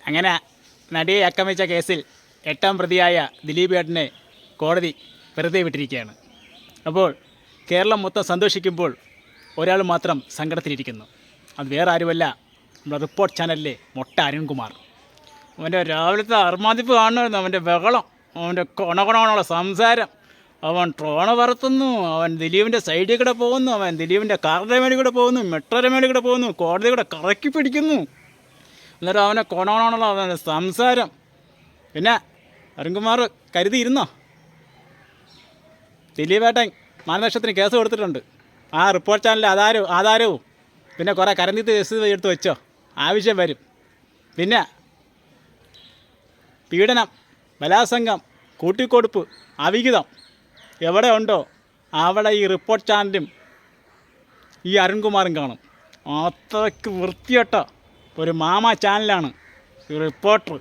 അങ്ങനെ നടിയെ ആക്രമിച്ച കേസിൽ 8ാം പ്രതിയായ ദിലീപ് ഏട്ടനെ കോടതി വെറുതെ വിട്ടിരിക്കുകയാണ്. അപ്പോൾ കേരളം മൊത്തം സന്തോഷിക്കുമ്പോൾ ഒരാൾ മാത്രം സങ്കടത്തിലിരിക്കുന്നു. അത് വേറെ ആരുമല്ല, നമ്മുടെ റിപ്പോർട്ട് ചാനലിലെ മൊട്ട അരുൺകുമാർ. അവൻ്റെ രാവിലത്തെ അർമാദിപ്പ് കാണുമായിരുന്നു, അവൻ്റെ ബഹളം, അവൻ്റെ കൊണകൊണമുള്ള സംസാരം. അവൻ ട്രോണ പറത്തുന്നു, അവൻ ദിലീപിൻ്റെ സൈഡിൽ കൂടെ പോകുന്നു, അവൻ ദിലീപിൻ്റെ കാറിൻ്റെ മേളിൽ കൂടെ പോകുന്നു, മെട്രോയുടെ മേളിൽ കൂടെ പോകുന്നു, കോടതി കൂടെ കറക്കി പിടിക്കുന്നു. എന്നിട്ട് അവനെ കൊണകൊണമുള്ള അവൻ്റെ സംസാരം. പിന്നെ അരുൺകുമാർ കരുതിയിരുന്നോ? ദിലീപേട്ടൻ മാനനഷ്ടത്തിന് കേസ് കൊടുത്തിട്ടുണ്ട്. ആ റിപ്പോർട്ട് ചാനലിൽ ആധാരവും പിന്നെ കുറേ കരന്തീത്ത് കേസ് എടുത്ത് വെച്ചോ, ആവശ്യം വരും. പിന്നെ പീഡനം, ബലാത്സംഗം, കൂട്ടിക്കൊടുപ്പ്, അവിഹിതം എവിടെ ഉണ്ടോ അവിടെ ഈ റിപ്പോർട്ട് ചാനലും ഈ അരുൺകുമാറും കാണും. അത്രയ്ക്ക് വൃത്തികെട്ട ഒരു മാമ ചാനലാണ് ഈ റിപ്പോർട്ടർ.